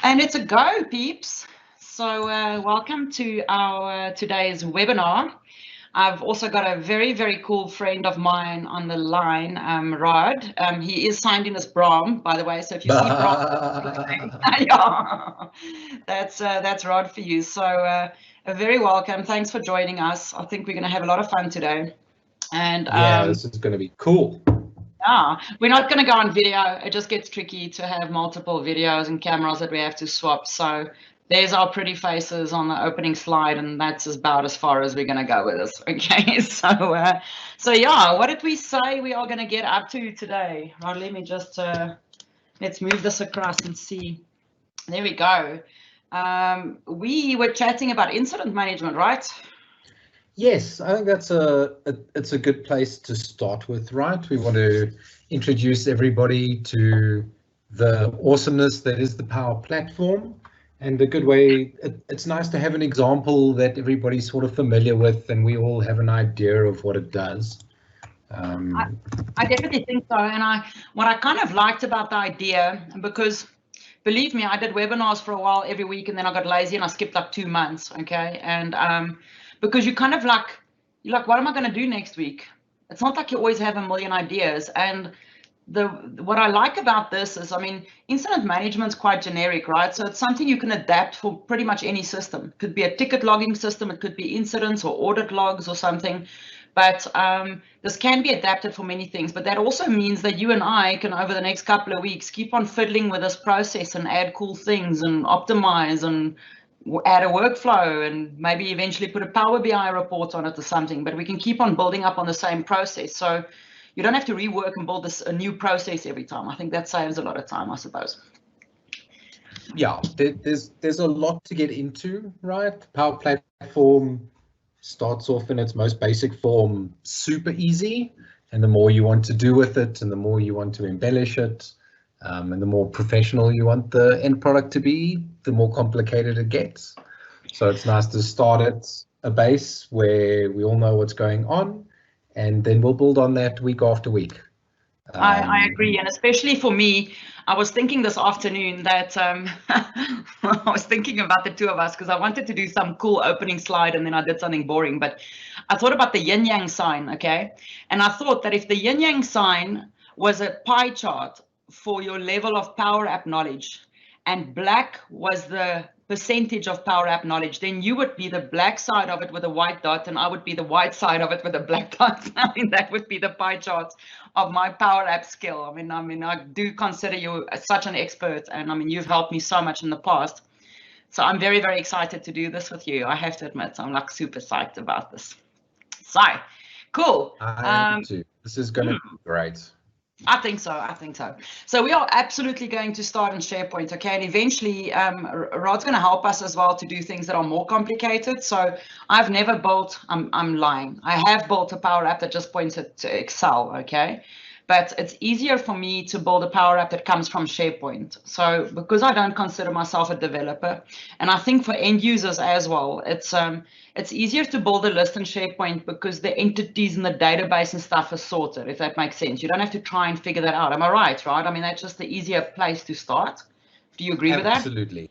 And it's a go, peeps. So welcome to our today's webinar. I've also got a very, very cool friend of mine on the line, Rod. He is signed in as Brahm, by the way. So if you see Brahm, yeah, that's Rod for you. So very welcome. Thanks for joining us. I think we're going to have a lot of fun today. And yeah, this is going to be cool. Yeah, we're not going to go on video. It just gets tricky to have multiple videos and cameras that we have to swap. So there's our pretty faces on the opening slide, and that's about as far as we're going to go with this. Okay, so yeah, what did we say we are going to get up to today? Right, let me just let's move this across and see. There we go. We were chatting about incident management, right? Yes, I think that's it's a good place to start with, right? We want to introduce everybody to the awesomeness that is the Power Platform, and a good way. It's nice to have an example that everybody's sort of familiar with, and we all have an idea of what it does. I definitely think so, and what I kind of liked about the idea, because believe me, I did webinars for a while every week, and then I got lazy and I skipped like 2 months. Okay, and because you kind of you're like, what am I going to do next week? It's not like you always have a million ideas. And what I like about this is, I mean, incident management's quite generic, right? So it's something you can adapt for pretty much any system. It could be a ticket logging system, it could be incidents or audit logs or something. But this can be adapted for many things. But that also means that you and I can, over the next couple of weeks, keep on fiddling with this process and add cool things and optimize and add a workflow and maybe eventually put a Power BI report on it or something. But we can keep on building up on the same process. So you don't have to rework and build a new process every time. I think that saves a lot of time, I suppose. Yeah, there's a lot to get into, right? Power Platform starts off in its most basic form, super easy, and the more you want to do with it and the more you want to embellish it, and the more professional you want the end product to be, the more complicated it gets. So it's nice to start at a base where we all know what's going on, and then we'll build on that week after week. I agree, and especially for me, I was thinking this afternoon that I was thinking about the two of us because I wanted to do some cool opening slide and then I did something boring, but I thought about the yin yang sign, okay? And I thought that if the yin yang sign was a pie chart for your level of Power App knowledge, and black was the percentage of Power App knowledge, then you would be the black side of it with a white dot, and I would be the white side of it with a black dot. I mean, that would be the pie chart of my Power App skill. I mean, I do consider you such an expert, and I mean, you've helped me so much in the past. So I'm very, very excited to do this with you. I have to admit, I'm like super psyched about this. So, cool. I am too. This is going to be great. I think so. I think so. So we are absolutely going to start in SharePoint, okay? And eventually, Rod's going to help us as well to do things that are more complicated. So I've never built, I'm lying. I have built a Power App that just points it to Excel, okay? But it's easier for me to build a Power App that comes from SharePoint. So because I don't consider myself a developer, and I think for end users as well, it's easier to build a list in SharePoint because the entities and the database and stuff is sorted, if that makes sense. You don't have to try and figure that out. Am I right, Rod? I mean, that's just the easier place to start. Do you agree with that? Absolutely.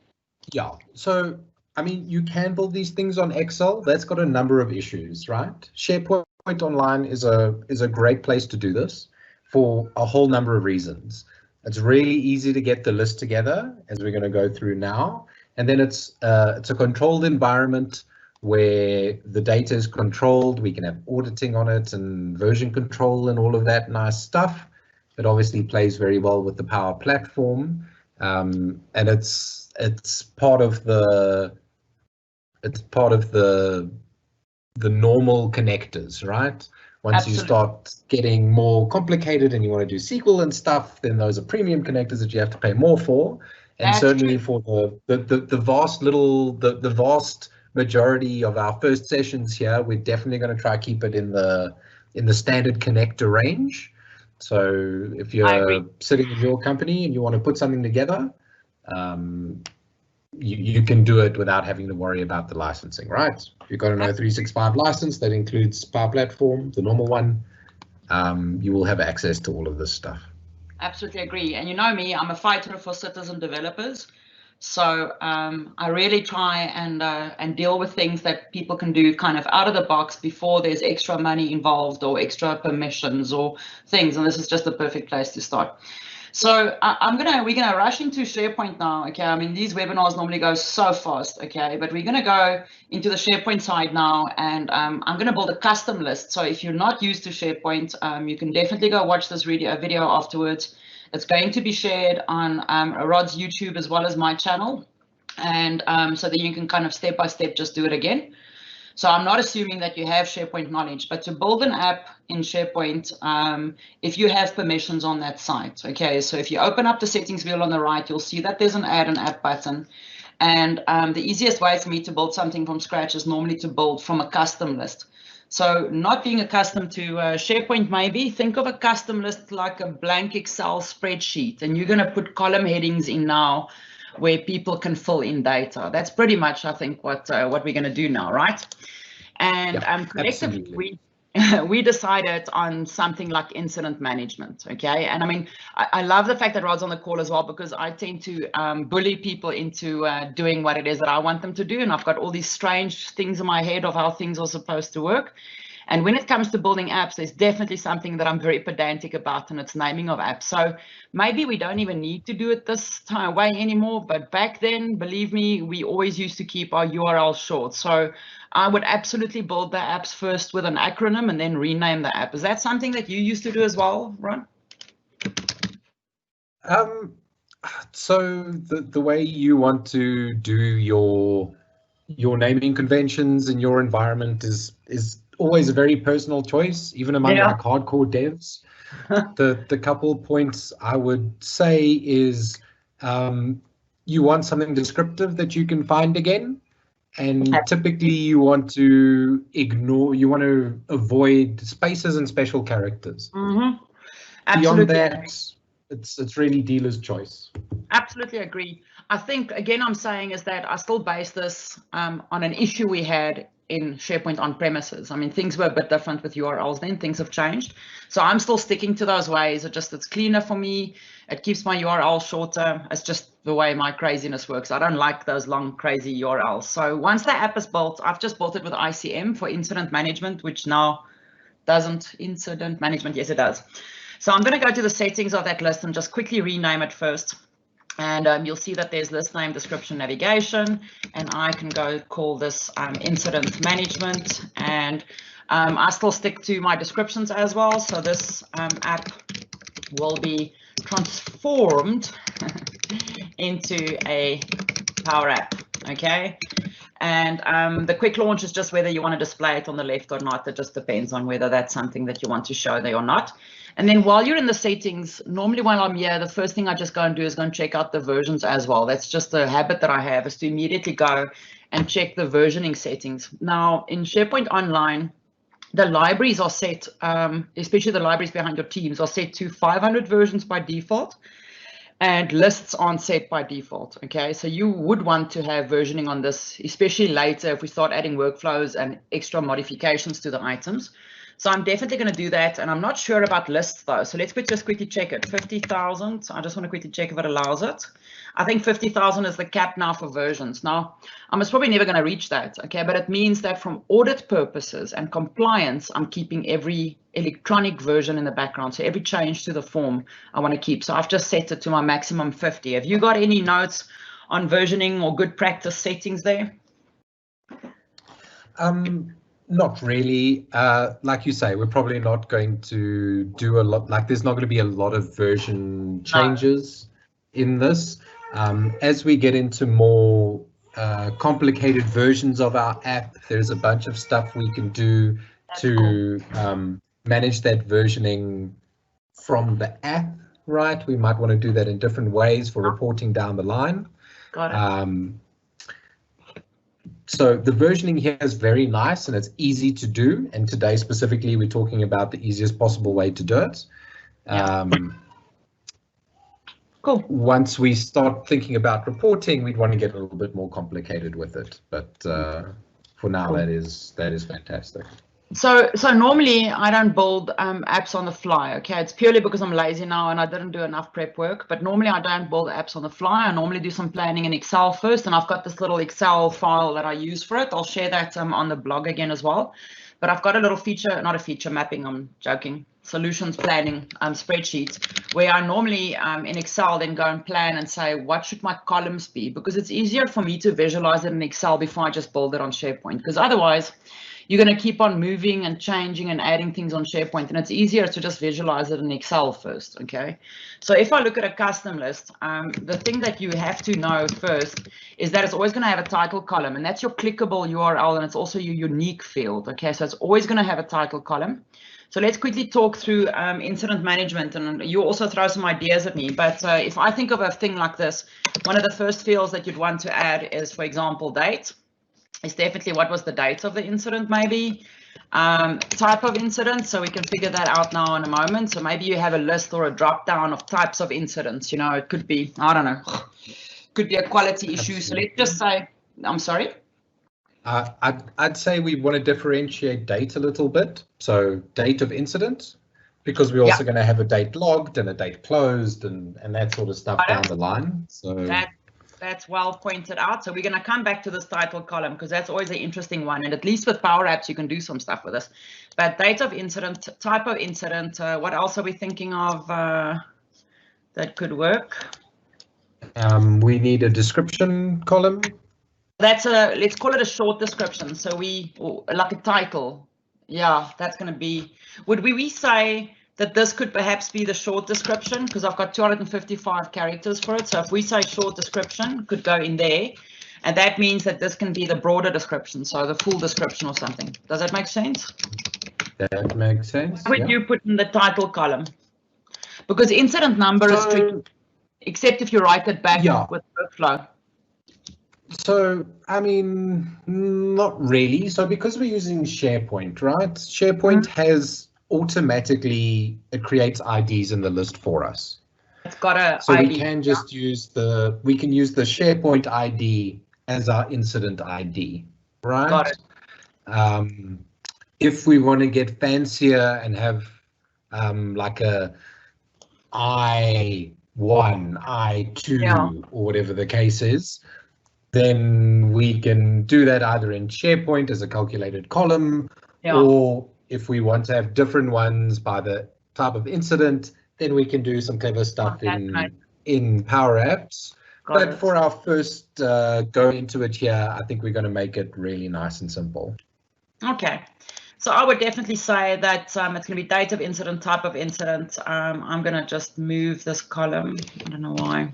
Yeah. So, I mean, you can build these things on Excel. That's got a number of issues, right? SharePoint Online is a great place to do this for a whole number of reasons. It's really easy to get the list together, as we're going to go through now. And then it's a controlled environment where the data is controlled. We can have auditing on it and version control and all of that nice stuff. It obviously plays very well with the Power Platform, and it's part of the normal connectors, right? Once Absolutely. You start getting more complicated and you want to do SQL and stuff, then those are premium connectors that you have to pay more for. And That's certainly true. For the vast majority of our first sessions here, we're definitely going to try to keep it in the standard connector range. So if you're sitting in your company and you want to put something together, you can do it without having to worry about the licensing, right? If you've got an O365 license that includes Power Platform, the normal one, you will have access to all of this stuff. Absolutely agree. And you know me, I'm a fighter for citizen developers. So I really try and deal with things that people can do kind of out of the box before there's extra money involved or extra permissions or things. And this is just the perfect place to start. So we're gonna rush into SharePoint now. Okay, I mean these webinars normally go so fast. Okay, but we're gonna go into the SharePoint side now, and I'm gonna build a custom list. So if you're not used to SharePoint, you can definitely go watch this video afterwards. It's going to be shared on Rod's YouTube as well as my channel, and so that you can kind of step by step just do it again. So I'm not assuming that you have SharePoint knowledge, but to build an app in SharePoint, if you have permissions on that site, okay, so if you open up the settings wheel on the right, you'll see that there's an add an app button. And the easiest way for me to build something from scratch is normally to build from a custom list. So not being accustomed to SharePoint, maybe think of a custom list like a blank Excel spreadsheet, and you're going to put column headings in now where people can fill in data. That's pretty much, I think, what we're going to do now, right? And collectively, we decided on something like incident management, okay? And I mean, I love the fact that Rod's on the call as well, because I tend to bully people into doing what it is that I want them to do, and I've got all these strange things in my head of how things are supposed to work. And when it comes to building apps, there's definitely something that I'm very pedantic about, and it's naming of apps. So maybe we don't even need to do it this way anymore, but back then, believe me, we always used to keep our URL short. So I would absolutely build the apps first with an acronym and then rename the app. Is that something that you used to do as well, Ron? So the way you want to do your naming conventions in your environment is always a very personal choice, even among like hardcore devs. The couple points I would say is you want something descriptive that you can find again. And typically you want to avoid spaces and special characters. Mm-hmm. Absolutely. Beyond that, it's really dealer's choice. Absolutely agree. I think, again, I'm saying is that I still base this on an issue we had in SharePoint on premises. I mean, things were a bit different with URLs then, things have changed. So I'm still sticking to those ways. It's cleaner for me. It keeps my URL shorter. It's just the way my craziness works. I don't like those long, crazy URLs. So once the app is built, I've just built it with ICM for incident management, which now doesn't incident management. Yes, it does. So I'm going to go to the settings of that list and just quickly rename it first. And you'll see that there's list name, description, navigation, and I can go call this incident management. And I still stick to my descriptions as well. So this app will be transformed into a Power App, okay? And the quick launch is just whether you want to display it on the left or not. It just depends on whether that's something that you want to show there or not. And then while you're in the settings, normally while I'm here, the first thing I just go and do is go and check out the versions as well. That's just a habit that I have, is to immediately go and check the versioning settings. Now in SharePoint Online, the libraries are set, especially the libraries behind your teams, are set to 500 versions by default. And lists aren't set by default, okay? So you would want to have versioning on this, especially later if we start adding workflows and extra modifications to the items. So I'm definitely going to do that, and I'm not sure about lists though. So let's just quickly check it. 50,000. I just want to quickly check if it allows it. I think 50,000 is the cap now for versions. Now, I'm probably never going to reach that, okay? But it means that from audit purposes and compliance, I'm keeping every electronic version in the background. So every change to the form I want to keep. So I've just set it to my maximum 50. Have you got any notes on versioning or good practice settings there? Not really. Like you say, we're probably not going to do a lot. Like there's not going to be a lot of version changes in this. As we get into more complicated versions of our app, there's a bunch of stuff we can do to manage that versioning from the app, right? We might want to do that in different ways for reporting down the line. Got it. So the versioning here is very nice and it's easy to do. And today specifically, we're talking about the easiest possible way to do it. Cool. Once we start thinking about reporting, we'd want to get a little bit more complicated with it. But for now, cool. that is fantastic. So normally I don't build apps on the fly. Okay, it's purely because I'm lazy now and I didn't do enough prep work. But normally I don't build apps on the fly. I normally do some planning in Excel first, and I've got this little Excel file that I use for it. I'll share that on the blog again as well. But I've got a little feature, not a feature mapping, I'm joking, solutions planning spreadsheet, where I normally in Excel then go and plan and say, what should my columns be? Because it's easier for me to visualize it in Excel before I just build it on SharePoint. Because otherwise, you're going to keep on moving and changing and adding things on SharePoint, and it's easier to just visualize it in Excel first. Okay, so if I look at a custom list, the thing that you have to know first is that it's always going to have a title column, and that's your clickable URL, and it's also your unique field. Okay, so it's always going to have a title column. So let's quickly talk through incident management, and you also throw some ideas at me. But if I think of a thing like this, one of the first fields that you'd want to add is, for example, date. Is definitely what was the date of the incident, maybe type of incident, so we can figure that out now in a moment. So maybe you have a list or a drop down of types of incidents. You know, it could be, I don't know, could be a quality issue. So let's just say, I'm sorry. I'd say we want to differentiate date a little bit. So date of incident, because we're also going to have a date logged and a date closed and that sort of stuff down the line. So that's well pointed out. So we're going to come back to this title column because that's always an interesting one. And at least with Power Apps, you can do some stuff with this. But date of incident, type of incident, what else are we thinking of that could work? We need a description column. That's let's call it a short description. So like a title. Yeah, that's going to be, would we say that this could perhaps be the short description, because I've got 255 characters for it. So if we say short description, could go in there. And that means that this can be the broader description, so the full description or something. Does that make sense? That makes sense. What would you put in the title column? Because incident number is tricky, except if you write it back with workflow. So, I mean, not really. So because we're using SharePoint, right? SharePoint has automatically, it creates IDs in the list for us. It's got a so ID. We can just use the SharePoint ID as our incident ID, right? Got it. If we want to get fancier and have like a I1, I2, or whatever the case is, then we can do that either in SharePoint as a calculated column, or if we want to have different ones by the type of incident, then we can do some clever stuff in Power Apps. But for our first go into it here, I think we're going to make it really nice and simple. Okay. So I would definitely say that it's going to be date of incident, type of incident. I'm going to just move this column. I don't know why.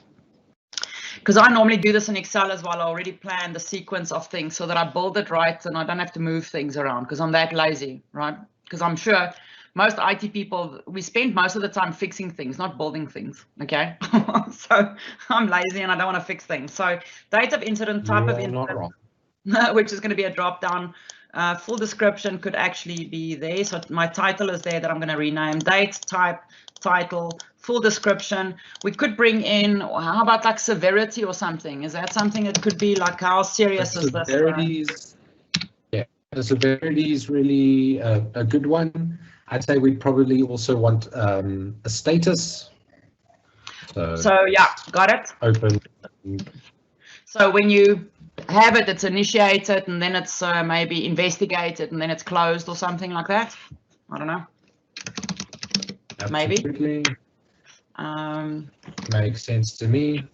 Because I normally do this in Excel as well. I already plan the sequence of things so that I build it right and I don't have to move things around because I'm that lazy, right? Because I'm sure most IT people, we spend most of the time fixing things, not building things, okay? So I'm lazy and I don't want to fix things. So date of incident, type of incident, which is going to be a drop down. Full description could actually be there. So my title is there that I'm going to rename. Date, type, title, full description. We could bring in, how about like severity or something? Is that something that could be like, how serious is this? Yeah, the severity is really a good one. I'd say we'd probably also want a status. So yeah, got it. Open. So when you have it, it's initiated, and then it's maybe investigated, and then it's closed or something like that. I don't know. Absolutely. Maybe. Makes sense to me.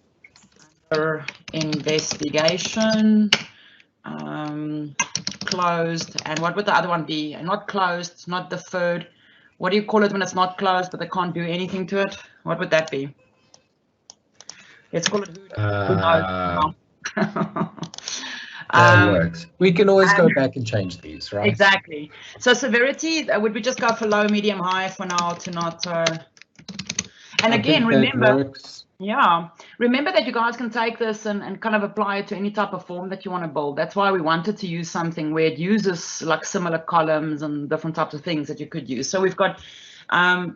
Investigation, closed, and what would the other one be? Not closed, not deferred. What do you call it when it's not closed, but they can't do anything to it? What would that be? Let's call it who knows. That works. We can always go back and change these, right? Exactly. So severity, would we just go for low, medium, high for now to not? And again, remember, remember that you guys can take this and kind of apply it to any type of form that you want to build. That's why we wanted to use something where it uses like similar columns and different types of things that you could use. So we've got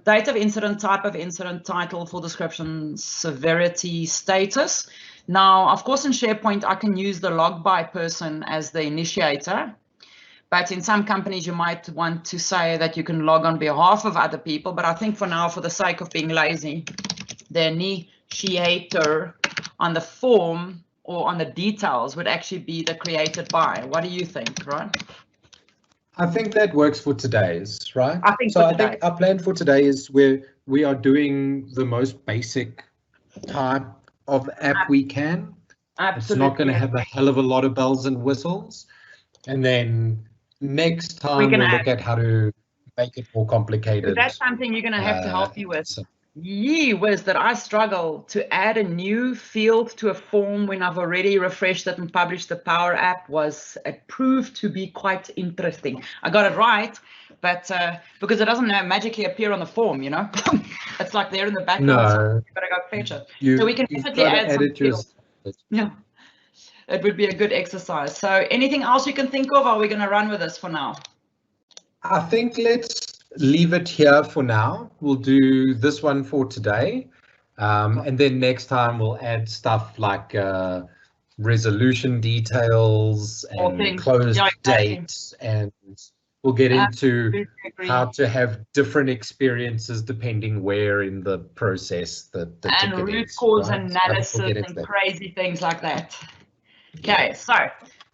date of incident, type of incident, title, full description, severity, status. Now, of course, in SharePoint, I can use the log by person as the initiator. But in some companies, you might want to say that you can log on behalf of other people. But I think for now, for the sake of being lazy, the initiator on the form or on the details would actually be the created by. What do you think, Rod? I think that works for today's, right? I think so. I think our plan for today is where we are doing the most basic type of app we can. Absolutely. It's not going to have a hell of a lot of bells and whistles. And then next time we'll look at how to make it more complicated. So that's something you're going to have to help you with. Yee whiz, that I struggle to add a new field to a form when I've already refreshed it and published the Power App. It proved to be quite interesting. I got it right, but because it doesn't magically appear on the form, you know, it's like there in the background. No, so you've got to go fetch it. So we can definitely add some fields. Yeah, it would be a good exercise. So anything else you can think of, or are we going to run with this for now? I think let's leave it here for now. We'll do this one for today. And then next time we'll add stuff like resolution details and closed dates, and we'll get into how to have different experiences depending where in the process the and ticket root is, cause right? analysis and crazy things like that. Okay, so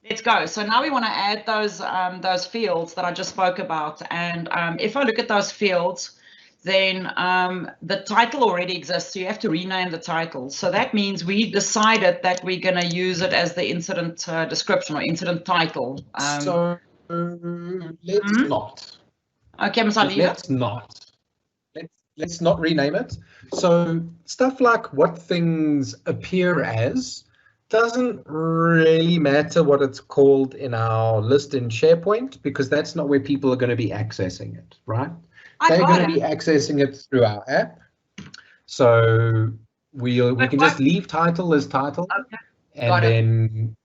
let's go. So now we want to add those fields that I just spoke about. And if I look at those fields, then the title already exists. So you have to rename the title. So that means we decided that we're going to use it as the incident description or incident title. So let's not. Okay, must I leave let's it? Not. Let's not rename it. So stuff like what things appear as doesn't really matter what it's called in our list in SharePoint, because that's not where people are going to be accessing it, right? They're going to be accessing it through our app. So we can just leave title as title, and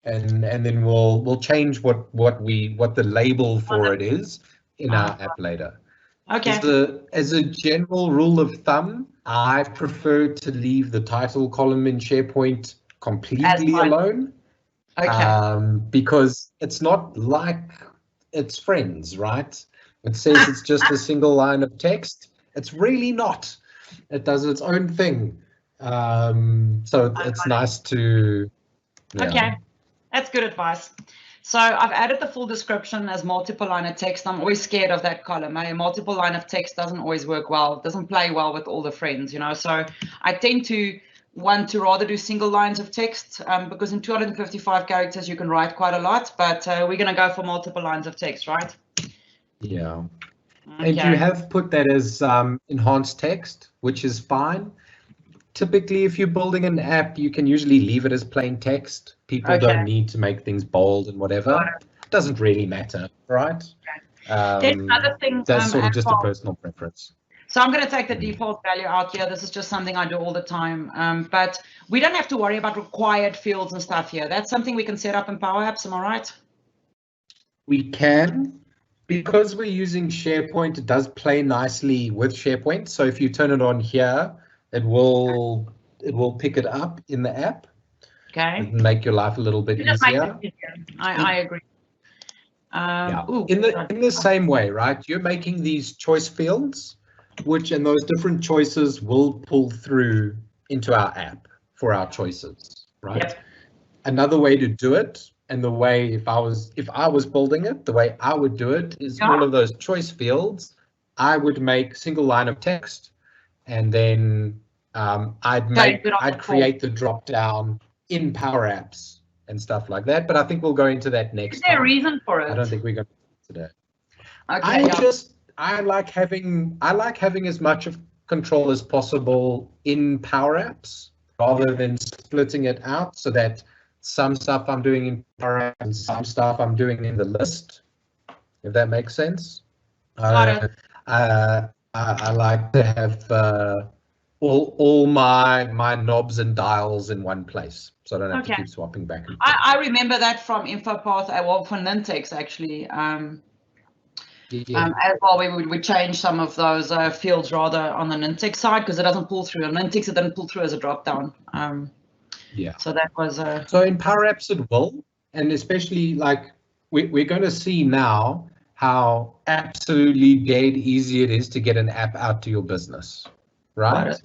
then we'll change what the label for it is in our app later. Okay. As a general rule of thumb, I prefer to leave the title column in SharePoint completely alone, because it's not like it's Friends, right? It says it's just a single line of text. It's really not. It does its own thing. So it's nice to. Yeah. Okay, that's good advice. So I've added the full description as multiple line of text. I'm always scared of that column. A multiple line of text doesn't always work well. It doesn't play well with all the friends, you know. So I tend to want to rather do single lines of text, because in 255 characters you can write quite a lot, but we're going to go for multiple lines of text, right? Yeah. Okay. And you have put that as enhanced text, which is fine. Typically, if you're building an app, you can usually leave it as plain text. People don't need to make things bold and whatever. It doesn't really matter, right? There's another thing. That's sort of just a personal preference. So I'm going to take the default value out here. This is just something I do all the time. But we don't have to worry about required fields and stuff here. That's something we can set up in Power Apps. Am I right? We can. Because we're using SharePoint, it does play nicely with SharePoint. So if you turn it on here, it will pick it up in the app. Okay. And make your life a little bit easier. I agree. Yeah. In the same way, right? You're making these choice fields, and those different choices will pull through into our app for our choices, right? Yep. Another way to do it, and the way if I was building it, the way I would do it is all of those choice fields, I would make single line of text, and then I'd create the drop down in Power Apps and stuff like that. But I think we'll go into that next time. Is there a reason for it? I don't think we're going to do today. Okay. I like having as much of control as possible in Power Apps rather than splitting it out, so that some stuff I'm doing in Power Apps and some stuff I'm doing in the list, if that makes sense. I like to have all my knobs and dials in one place, so I don't have to keep swapping back and forth. I remember that from InfoPath, well, from Nintex actually. As well, we would change some of those fields rather on the Nintex side, because it doesn't pull through. On Nintex, it doesn't pull through as a drop down. Yeah. So that was so in Power Apps it will, and especially like we're going to see now how absolutely dead easy it is to get an app out to your business, right?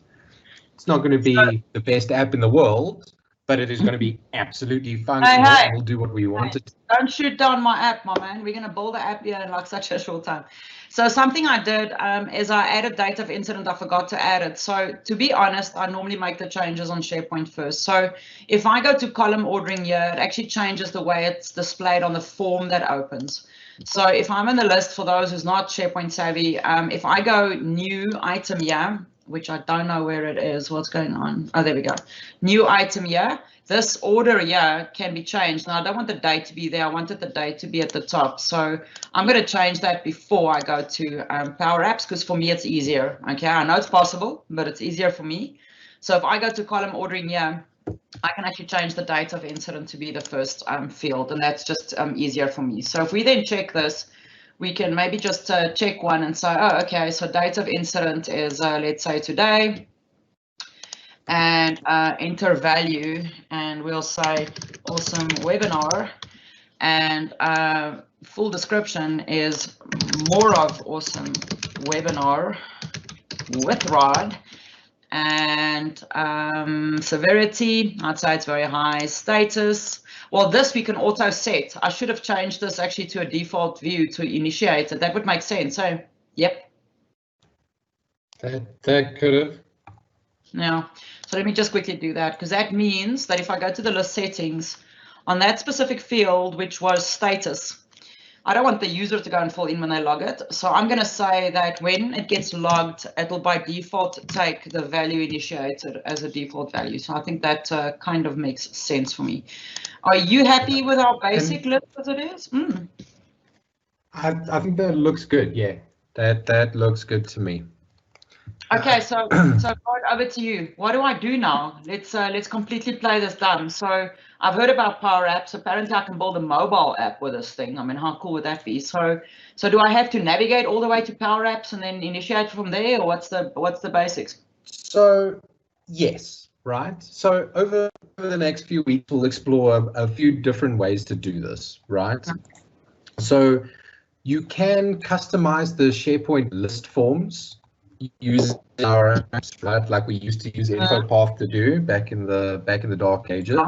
It's not going to be the best app in the world, but it is going to be absolutely functional and will do what we want it to. Don't shoot down my app, my man. We're going to build an app here in like such a short time. So something I did is I added date of incident. I forgot to add it. So to be honest, I normally make the changes on SharePoint first. So if I go to column ordering here, it actually changes the way it's displayed on the form that opens. So if I'm in the list, for those who's not SharePoint savvy, if I go new item here, which I don't know where it is, what's going on? Oh, there we go. New item here. This order here can be changed. Now, I don't want the date to be there. I wanted the date to be at the top. So I'm going to change that before I go to Power Apps, because for me, it's easier. Okay, I know it's possible, but it's easier for me. So if I go to column ordering here, I can actually change the date of incident to be the first field, and that's just easier for me. So if we then check this, we can maybe just check one and say, oh, okay, so date of incident is, let's say today, and enter value, and we'll say awesome webinar, and full description is more of awesome webinar with Rod, and severity, I'd say it's very high. Status, well, this we can auto set. I should have changed this actually to a default view to initiate it. That would make sense. So, yep. That could have. Now, so let me just quickly do that, because that means that if I go to the list settings on that specific field, which was status, I don't want the user to go and fill in when they log it. So I'm going to say that when it gets logged, it'll by default take the value initiated as a default value. So I think that kind of makes sense for me. Are you happy with our basic list as it is? I think that looks good. Yeah, that looks good to me. Okay, so Rod, over to you. What do I do now? Let's completely play this dumb. So I've heard about Power Apps. Apparently, I can build a mobile app with this thing. I mean, how cool would that be? So do I have to navigate all the way to Power Apps and then initiate from there, or what's the basics? So yes, right. So over the next few weeks, we'll explore a few different ways to do this, right? So you can customize the SharePoint list forms using our apps, right? Like we used to use InfoPath to do back in the dark ages.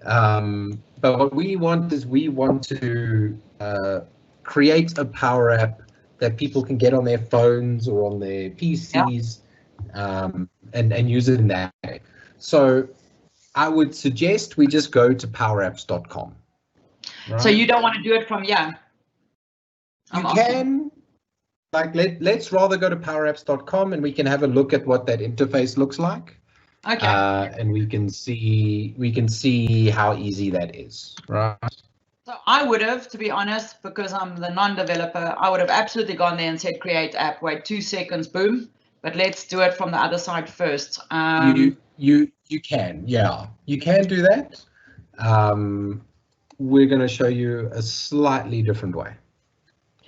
But what we want is we want to create a Power App that people can get on their phones or on their PCs, and use it in that way. So I would suggest we just go to powerapps.com. Right? So you don't want to do it from here? You can. Like let's rather go to powerapps.com and we can have a look at what that interface looks like. Okay. And we can see how easy that is, right? So I would have, to be honest, because I'm the non-developer, I would have absolutely gone there and said create app. Wait 2 seconds, boom. But let's do it from the other side first. You can, yeah, you can do that. We're going to show you a slightly different way.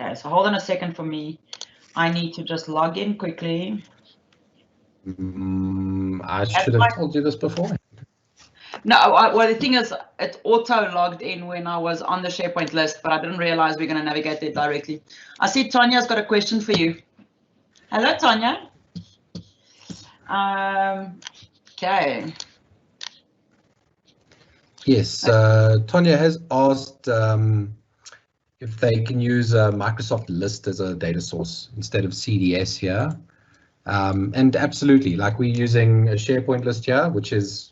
Okay, so hold on a second for me. I need to just log in quickly. I should have told you this before. No, well, the thing is, it auto logged in when I was on the SharePoint list, but I didn't realize we're going to navigate there directly. I see Tanya's got a question for you. Hello, Tanya. Okay. Yes, Tanya has asked if they can use Microsoft List as a data source instead of CDS here. And absolutely, like we're using a SharePoint list here, which is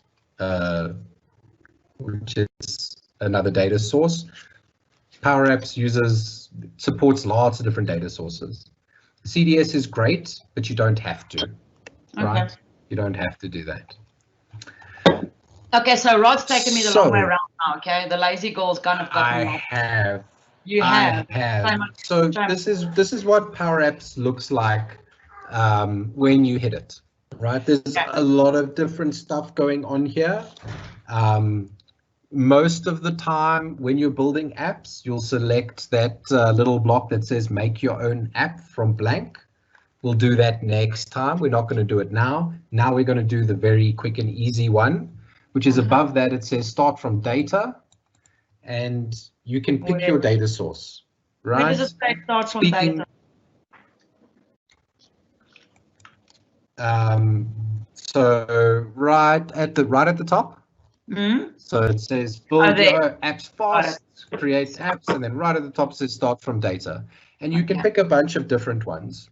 another data source. Power Apps supports lots of different data sources. CDS is great, but you don't have to, right? Okay. You don't have to do that. Okay, so Rod's taken me the long way around now, okay? The lazy girl's kind of got me off. Have. You have. I have. So this is what Power Apps looks like when you hit it, right? There's a lot of different stuff going on here. Most of the time when you're building apps, you'll select that little block that says make your own app from blank. We'll do that next time. We're not going to do it now. Now we're going to do the very quick and easy one, which is above that. It says start from data, and you can pick your data source, right? Where does it say start from data? So right at the top. So it says build your apps fast, create apps, and then right at the top says start from data. And you can pick a bunch of different ones.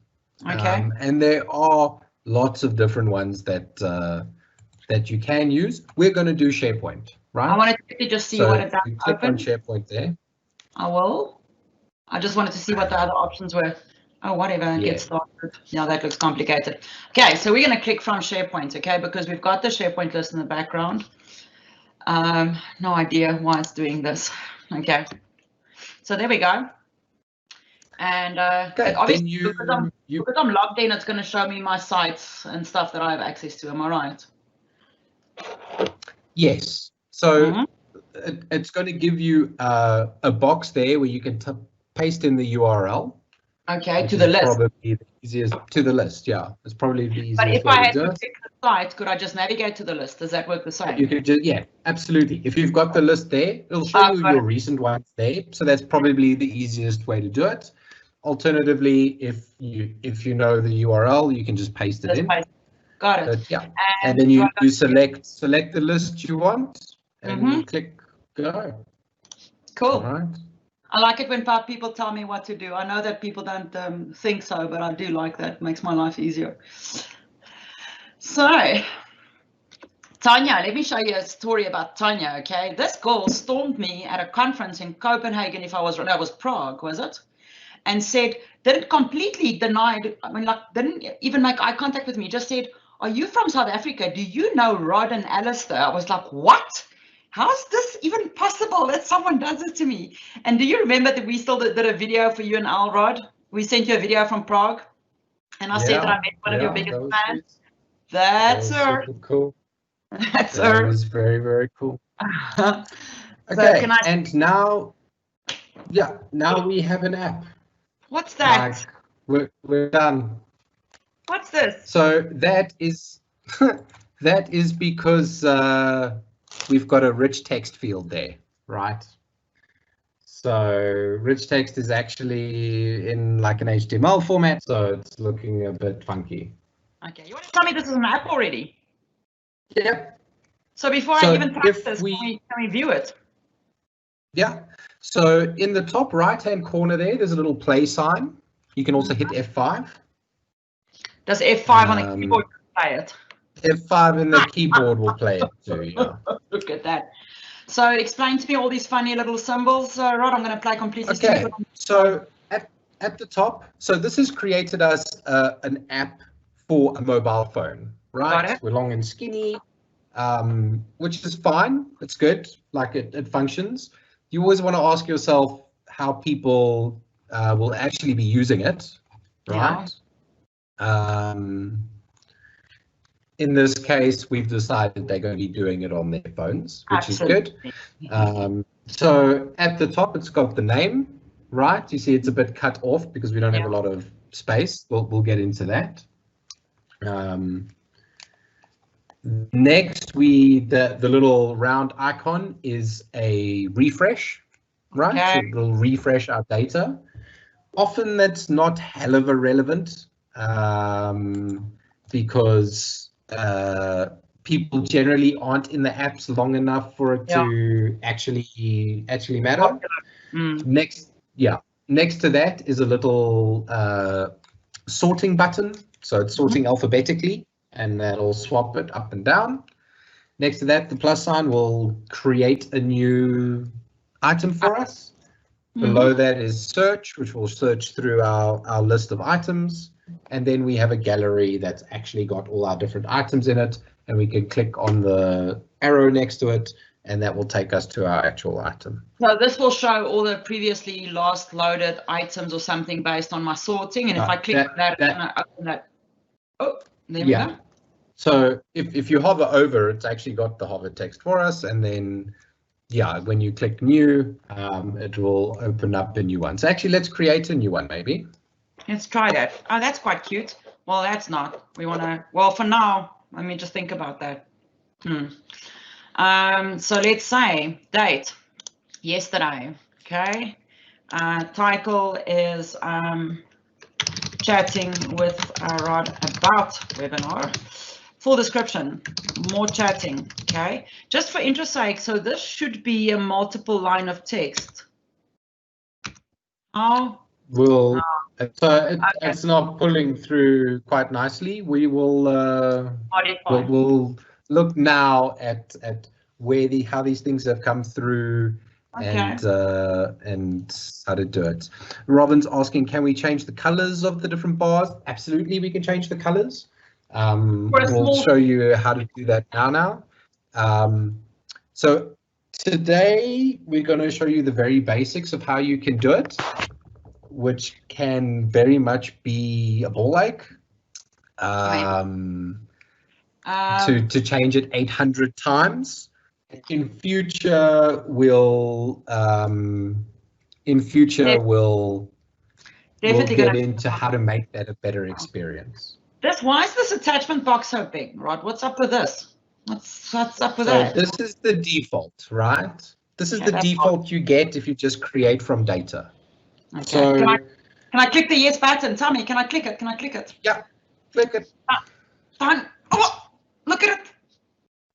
Okay. And there are lots of different ones that that you can use. We're going to do SharePoint, right? I wanted to just see what it does. You click on SharePoint there. I will. I just wanted to see what the other options were. Oh, whatever, and get started. Yeah, that looks complicated. Okay, so we're going to click from SharePoint, okay, because we've got the SharePoint list in the background. No idea why it's doing this. Okay, so there we go. And obviously, because I'm logged in, it's going to show me my sites and stuff that I have access to. Am I right? Yes. So it's going to give you a box there where you can paste in the URL. Okay, to the list. Probably the easiest to the list. Yeah, it's probably the easiest. But if I had to pick the site, could I just navigate to the list? Does that work the same? You could just, yeah, absolutely. If you've got the list there, it'll show you your recent ones there. So that's probably the easiest way to do it. Alternatively, if you know the URL, you can just paste it in. Got it. But, yeah, and then you select the list you want, and you click go. Cool. All right. I like it when people tell me what to do. I know that people don't think so, but I do like that. It makes my life easier. So, Tanya, let me show you a story about Tanya, okay? This girl stormed me at a conference in Copenhagen, that was Prague, was it? And said, didn't completely denied, didn't even make eye contact with me, just said, are you from South Africa? Do you know Rod and Alistair? I was like, what? How is this even possible that someone does it to me? And do you remember that we still did a video for you and Al, Rod? We sent you a video from Prague. And I said that I met one of your biggest fans. That's her. Super cool. That's her. That was very, very cool. Okay, so and now we have an app. What's that? We're done. What's this? So that is that is because we've got a rich text field there, right? So rich text is actually in like an HTML format, so it's looking a bit funky. Okay, you want to tell me this is an app already? Yep. So before I even touch this, can we view it? Yeah. So in the top right-hand corner there's a little play sign. You can also hit F5. Does F5 on the keyboard play it? F5 in the keyboard will play it too, yeah. Look at that. So explain to me all these funny little symbols, Rod. I'm going to play completely stupid. So at the top, so this has created us an app for a mobile phone, right? We're long and skinny, which is fine. It's good, like it functions. You always want to ask yourself how people will actually be using it, right? Yeah. In this case, we've decided they're going to be doing it on their phones, which is good. So at the top, it's got the name, right? You see it's a bit cut off because we don't have a lot of space. We'll get into that. Next, the little round icon is a refresh, right? So it will refresh our data. Often that's not hell of a relevant because people generally aren't in the apps long enough for it to actually matter. Next to that is a little sorting button. So it's sorting alphabetically, and that'll swap it up and down. Next to that, the plus sign will create a new item for us. Below that is search, which will search through our list of items. And then we have a gallery that's actually got all our different items in it, and we can click on the arrow next to it, and that will take us to our actual item. So this will show all the previously last loaded items or something based on my sorting, and if I click on that, it's going to open that. Oh, there we go. So if you hover over, it's actually got the hover text for us, and then when you click new, it will open up a new one. So actually, let's create a new one, maybe. Let's try that. Oh, that's quite cute. Well, that's not. We want to. Well, for now, let me just think about that. So let's say date yesterday. Okay. Title is chatting with Rod about webinar. Full description, more chatting. Okay. Just for interest's sake, so this should be a multiple line of text. Oh. We'll, so it's not pulling through quite nicely. We will we'll look now at where how these things have come through, and how to do it. Robin's asking, can we change the colors of the different bars? Absolutely, we can change the colors. We'll show you how to do that now. So today we're going to show you the very basics of how you can do it, which can very much be a ball ache. To change it 800 times. In future, we'll get into how to make that a better experience. Why is this attachment box so big, Rod? What's up with this? What's up with that? This is the default, right? This is the default you get if you just create from data. Okay. So can I click the yes button? Tell me, can I click it? Can I click it? Yeah, click it. Done. Oh, look at it.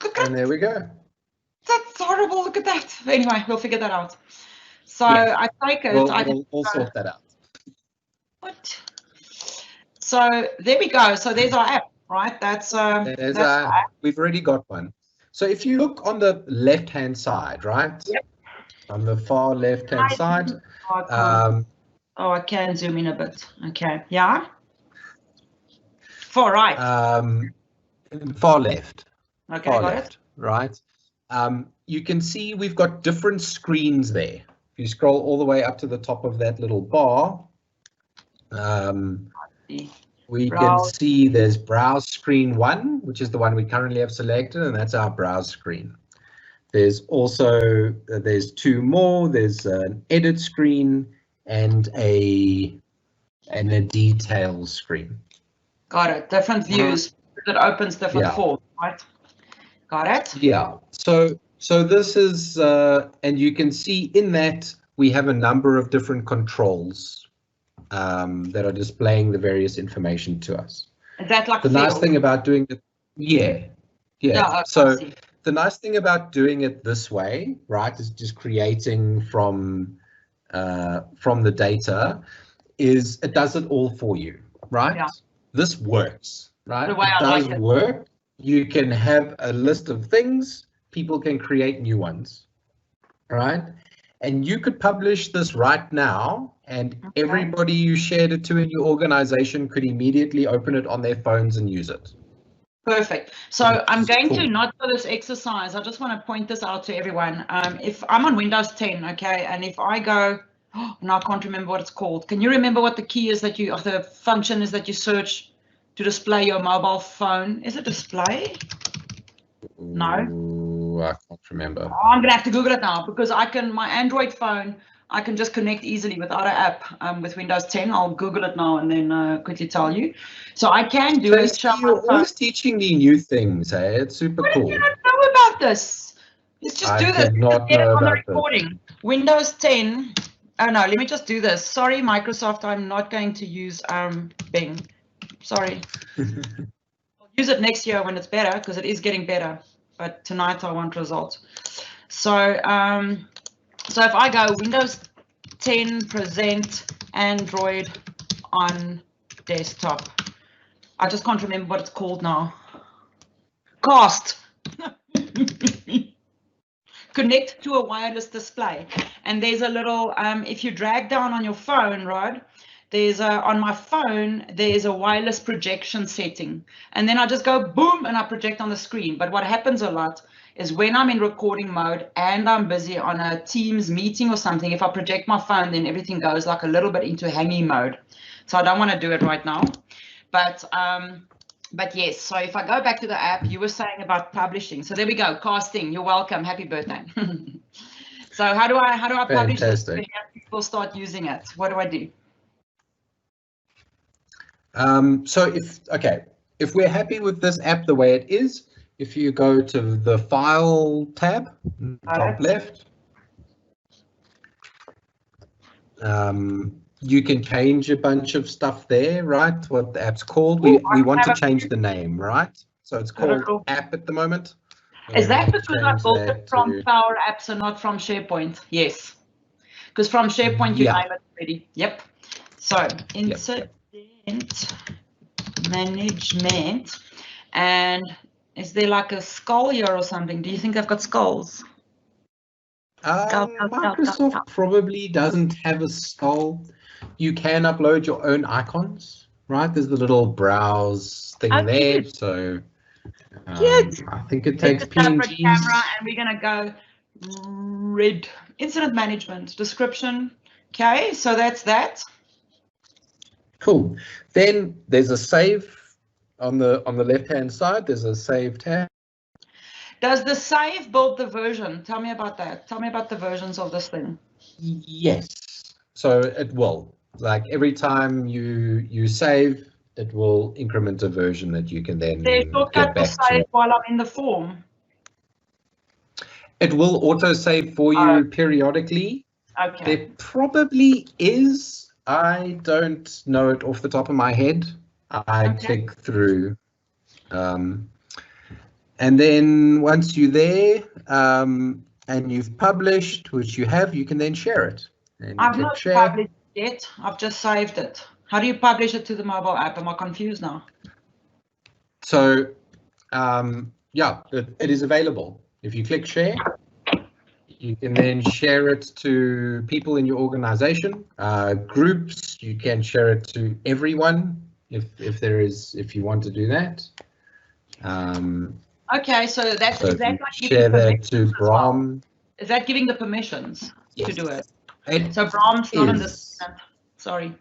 Look at and there we go. That's horrible. Look at that. Anyway, we'll figure that out. So yeah. I take it. We'll sort that out. What? So there we go. So there's our app, right? That's our app. We've already got one. So if you look on the left-hand side, right? Yep. On the far left-hand side. Oh, I can zoom in a bit. Okay. Yeah. Far right. Far left. Okay, far got left, it. Right. You can see we've got different screens there. If you scroll all the way up to the top of that little bar, we can see there's browse screen 1, which is the one we currently have selected, and that's our browse screen. There's also there's 2 more. There's an edit screen and a detail screen. Got it. Different views. It opens different forms, right? Got it. Yeah. So this is and you can see in that we have a number of different controls that are displaying the various information to us. Is that like the nice thing about doing it? Yeah. No, so the nice thing about doing it this way, right, is just creating from the data, is it does it all for you, right? Yeah. This works, right? The way it does work. You can have a list of things. People can create new ones, right? And you could publish this right now, and everybody you shared it to in your organization could immediately open it on their phones and use it. Perfect. So I'm going to, not for this exercise, I just want to point this out to everyone. If I'm on Windows 10, okay, and if I go, now I can't remember what it's called. Can you remember what the key is that you, or the function is that you search to display your mobile phone? Is it display? No. I can't remember. Oh, I'm gonna have to Google it now, because I can, my Android phone, I can just connect easily without an app with Windows 10. I'll Google it now and then quickly tell you. So I can do it. You're always teaching me new things, hey? It's super cool. You don't know about this. Let's just do this. I did not know about recording. Windows 10. Oh no, let me just do this. Sorry, Microsoft, I'm not going to use Bing. Sorry. I'll use it next year when it's better, because it is getting better. But tonight I want results. So so if I go Windows 10 present Android on desktop, I just can't remember what it's called now. Cast. Connect to a wireless display, and there's a little if you drag down on your phone, Rod, there's on my phone there's a wireless projection setting, and then I just go boom and I project on the screen. But what happens a lot is when I'm in recording mode and I'm busy on a Teams meeting or something, if I project my phone, then everything goes like a little bit into hanging mode. So I don't want to do it right now. But yes, so if I go back to the app, you were saying about publishing. So there we go, casting. You're welcome. Happy birthday. So how do I publish this to have people start using it? What do I do? So if we're happy with this app the way it is, if you go to the File tab, top left, You can change a bunch of stuff there, right? What the app's called. We want to change the name, right? So it's called app at the moment. Is that because I built it from Power Apps and not from SharePoint? Yes. Because from SharePoint you name it already. Yep. So incident management. And is there like a skull here or something? Do you think I've got skulls? Microsoft probably doesn't have a skull. You can upload your own icons, right? There's the little browse thing there. So I think it takes PNGs. Camera, and we're gonna go red incident management description. Okay, so that's that. Cool. Then there's a save on the left-hand side. There's a save tab. Does the save build the version? Tell me about that. Tell me about the versions of this thing. Yes. So it will. Like every time you save, it will increment a version that you can then get back to. Save while I'm in the form. It will auto save for you periodically. Okay. There probably is. I don't know it off the top of my head. I click through. And then once you're there and you've published, which you have, you can then share it. And I've not published it yet. I've just saved it. How do you publish it to the mobile app? Am I confused now? So, yeah, it is available. If you click share, you can then share it to people in your organization, groups. You can share it to everyone if you want to do that. Okay, so that's is that like share that to Brom. Well? Is that giving the permissions to do it? So Brom's not in this. Sorry,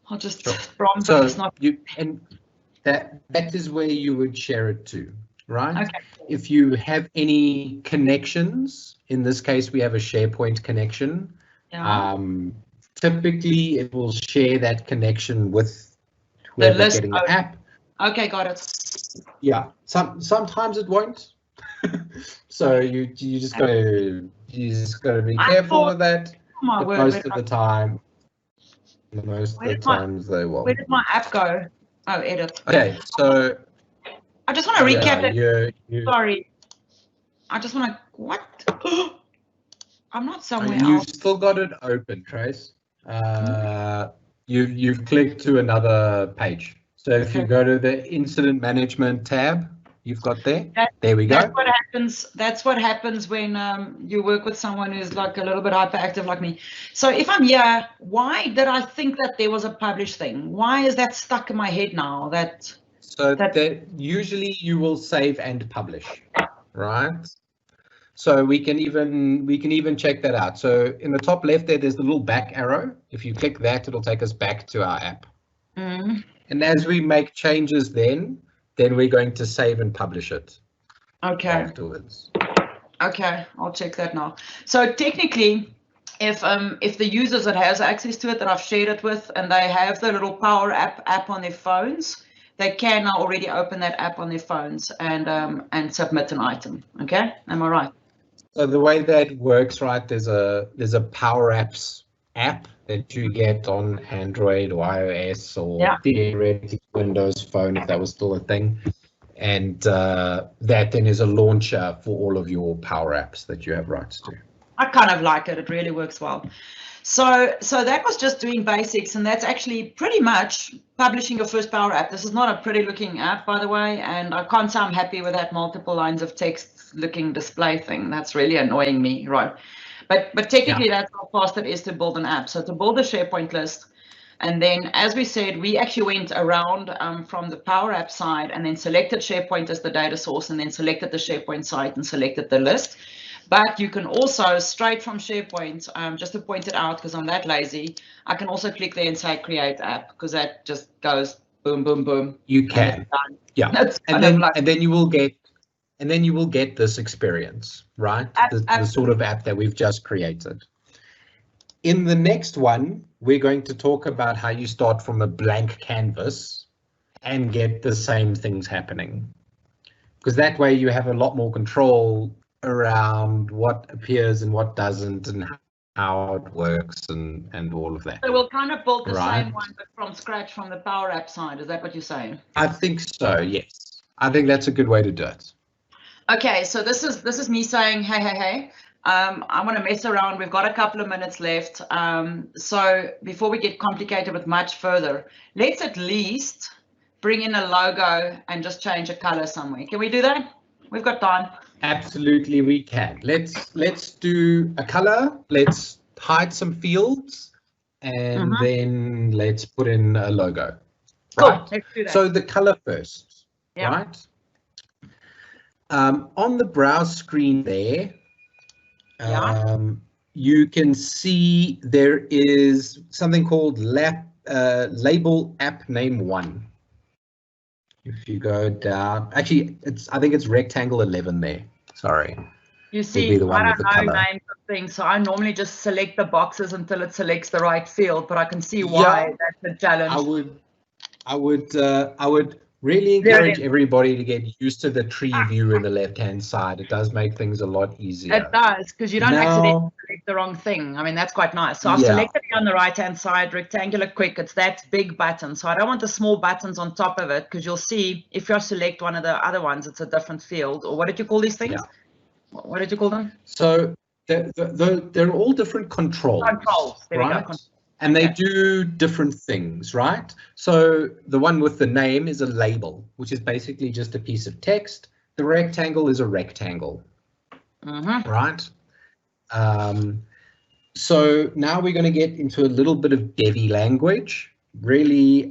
I'll just Brom's not. And that is where you would share it to, right? Okay. If you have any connections, in this case we have a SharePoint connection. Yeah. Typically, it will share that connection with whoever's getting the app. Okay, got it. Yeah, sometimes it won't. So you just gotta be careful with that. But most of the time, they will. Where did my app go? Oh, edit. Okay, so I just want to recap that. Sorry, I just want to what? I'm not somewhere else. You've still got it open, Trace. You've clicked to another page. So if you go to the incident management tab, you've got there. There we go. That's what happens when you work with someone who's like a little bit hyperactive like me. So if I'm here, why did I think that there was a publish thing? Why is that stuck in my head now? That usually you will save and publish, right? So we can even check that out. So in the top left there's the little back arrow. If you click that, it'll take us back to our app. And as we make changes, then we're going to save and publish it. Okay. Afterwards. Okay, I'll check that now. So technically, if the users that has access to it that I've shared it with, and they have the little Power app on their phones, they can now already open that app on their phones and submit an item. Okay, am I right? So the way that works, right? There's a Power Apps app that you get on Android or iOS or theoretically Windows Phone, if that was still a thing. And that then is a launcher for all of your Power Apps that you have rights to. I kind of like it. It really works well. So that was just doing basics, and that's actually pretty much publishing your first Power App. This is not a pretty looking app, by the way, and I can't say I'm happy with that multiple lines of text looking display thing. That's really annoying me, right? But technically that's how fast it is to build an app. So to build a SharePoint list, and then as we said, we actually went around from the Power App side and then selected SharePoint as the data source, and then selected the SharePoint site and selected the list. But you can also, straight from SharePoint, just to point it out because I'm that lazy, I can also click there and say create app, because that just goes boom, boom, boom. You can, yeah, and then you will get this experience, right? The sort of app that we've just created. In the next one, we're going to talk about how you start from a blank canvas and get the same things happening, because that way you have a lot more control around what appears and what doesn't, and how it works and all of that. So we'll kind of build the Right. same one, but from scratch from the Power App side. Is that what you're saying? I think so, yes. I think that's a good way to do it. Okay, so this is me saying, hey. I want to mess around. We've got a couple of minutes left. So before we get complicated with much further, let's at least bring in a logo and just change a color somewhere. Can we do that? We've got time. Absolutely, we can. Let's do a color. Let's hide some fields, and then let's put in a logo. Cool. Right? Let's do that. So the color first, right? On the browse screen there, you can see there is something called label app name 1. If you go down, actually, I think it's rectangle 11 there. Sorry. You see, I don't know names of things, so I normally just select the boxes until it selects the right field, but I can see why that's a challenge. I would really encourage everybody to get used to the tree view in the left-hand side. It does make things a lot easier. It does, because you don't accidentally select the wrong thing. I mean, that's quite nice. So I've selected it on the right-hand side, rectangular quick. It's that big button. So I don't want the small buttons on top of it, because you'll see if you select one of the other ones, it's a different field. Or what did you call these things? Yeah. What did you call them? So they're all different controls. There we go. And they do different things, right? So the one with the name is a label, which is basically just a piece of text. The rectangle is a rectangle, right? So now we're going to get into a little bit of Devi language. Really.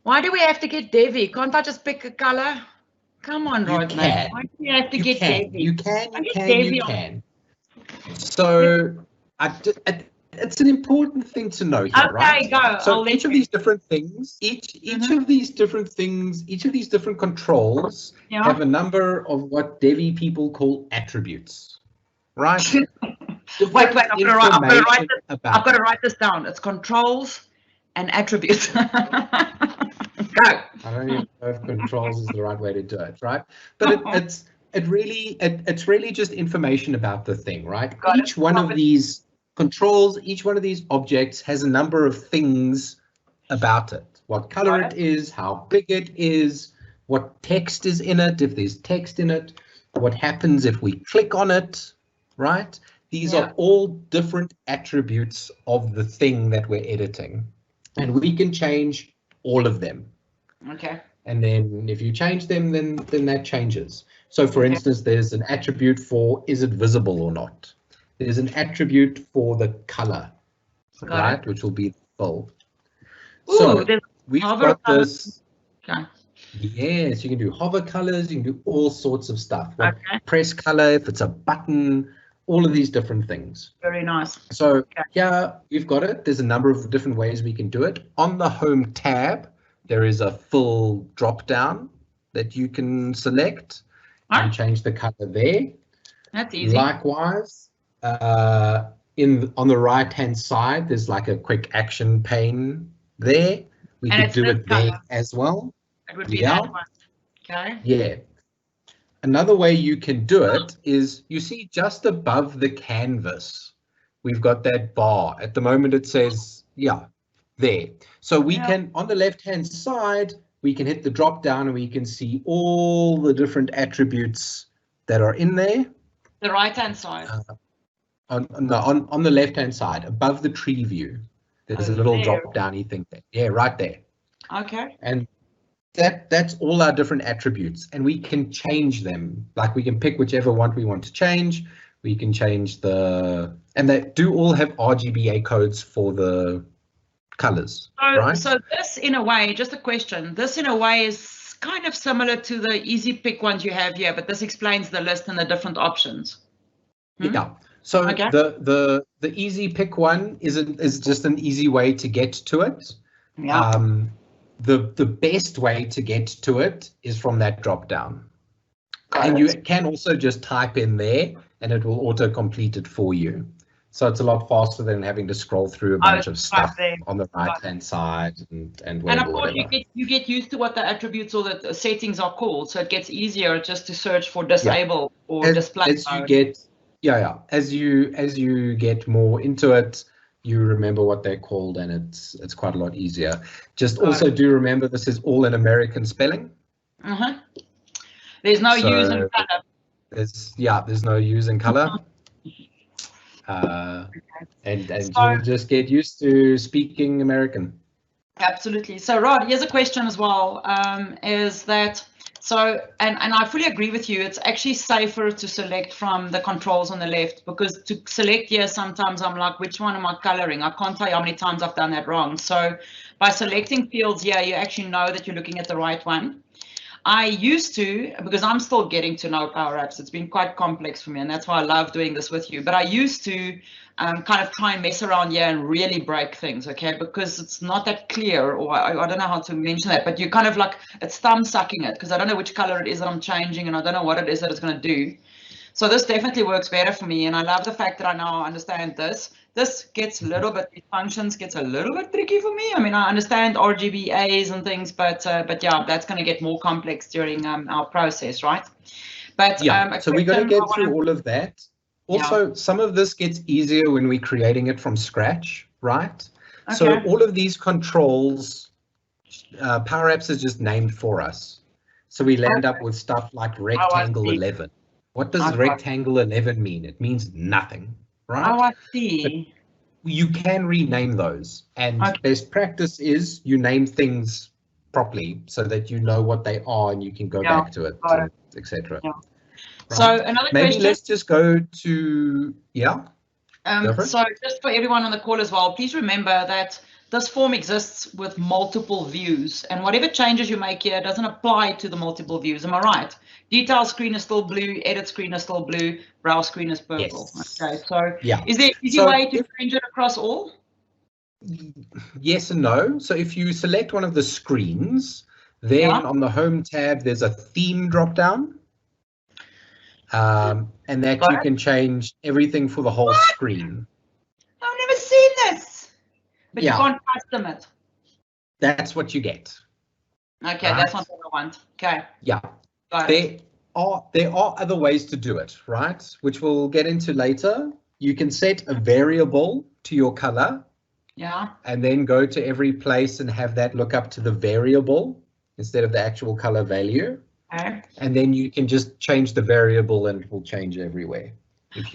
Why do we have to get Devi? Can't I just pick a color? Come on, Rod. Why do we have to get Devi? You can. So it's an important thing to know here, right? Go. So each of these different things, each of these different things, each of these different controls have a number of what Devi people call attributes, right? Wait, I've got to write this down. It's controls and attributes. Go. I don't even know if controls is the right way to do it, right? But it's really just information about the thing, right? Each one of these controls, each one of these objects has a number of things about it. What color it is, how big it is, what text is in it, if there's text in it, what happens if we click on it, right? These are all different attributes of the thing that we're editing. And we can change all of them. Okay. And then if you change them, then that changes. So for instance, there's an attribute for is it visible or not? There's an attribute for the color, right? Which will be full. So we've got this. Okay. Yes, you can do hover colors, you can do all sorts of stuff. Press color, if it's a button, all of these different things. Very nice. So you've got it. There's a number of different ways we can do it. On the home tab, there is a full drop down that you can select and change the color there. That's easy. Likewise, on the right hand side, there's like a quick action pane there. We could do it there as well. It would be that one. Okay. Yeah. Another way you can do it is you see just above the canvas, we've got that bar. At the moment it says, there. So we can, on the left-hand side, we can hit the drop down and we can see all the different attributes that are in there. The right-hand side. On the left-hand side, above the tree view, there's a little drop-downy thing there. Yeah, right there. Okay. And that's all our different attributes, and we can change them. Like we can pick whichever one we want to change. We can change and they do all have RGBA codes for the colors, right? So this, in a way, just a question, this in a way is kind of similar to the easy pick ones you have here, but this explains the list and the different options. Yeah. So the easy pick one is just an easy way to get to it. Yeah. The best way to get to it is from that drop down. And you can also just type in there and it will auto complete it for you. So it's a lot faster than having to scroll through a bunch of stuff on the right hand side and whatever. And of course you get used to what the attributes or the settings are called, so it gets easier just to search for disable or display. Yeah. As you get more into it, you remember what they're called, and it's quite a lot easier. Just also do remember this is all in American spelling. There's no use in color. There's no use in color. And so, you'll just get used to speaking American. Absolutely. So Rod, here's a question as well, is that, so, and I fully agree with you, it's actually safer to select from the controls on the left, because to select here, sometimes I'm like, which one am I coloring? I can't tell you how many times I've done that wrong. So by selecting fields here, you actually know that you're looking at the right one. I used to, because I'm still getting to know Power Apps, it's been quite complex for me, and that's why I love doing this with you. But I used to kind of try and mess around here and really break things, okay? Because it's not that clear, or I don't know how to mention that, but you kind of like, it's thumb sucking it, because I don't know which color it is that I'm changing, and I don't know what it is that it's going to do. So this definitely works better for me, and I love the fact that I now understand this. This gets a little bit, these functions gets a little bit tricky for me. I mean, I understand RGBAs and things, but yeah, that's going to get more complex during our process, right? But yeah, so we're going to get through all of that. Also, some of this gets easier when we're creating it from scratch, right? Okay. So all of these controls, Power Apps is just named for us. So we land up with stuff like rectangle 11. What does rectangle 11 mean? It means nothing, right? Oh, I see. But you can rename those, and best practice is you name things properly so that you know what they are and you can go back to it, etc. Yeah. Right. So another Maybe question. Let's just go to So just for everyone on the call as well, please remember that this form exists with multiple views, and whatever changes you make here doesn't apply to the multiple views. Am I right? Detail screen is still blue, edit screen is still blue, browse screen is purple. Yes. Okay, so is there an easy way to change it across all? Yes and no. So if you select one of the screens, then on the home tab, there's a theme drop down. And that you can change everything for the whole screen. I've never seen this. But you can't custom it. That's what you get. Okay, that's not what I want. Okay. Yeah. There are other ways to do it, right? Which we'll get into later. You can set a variable to your color. Yeah. And then go to every place and have that look up to the variable instead of the actual color value. Okay. And then you can just change the variable and it will change everywhere.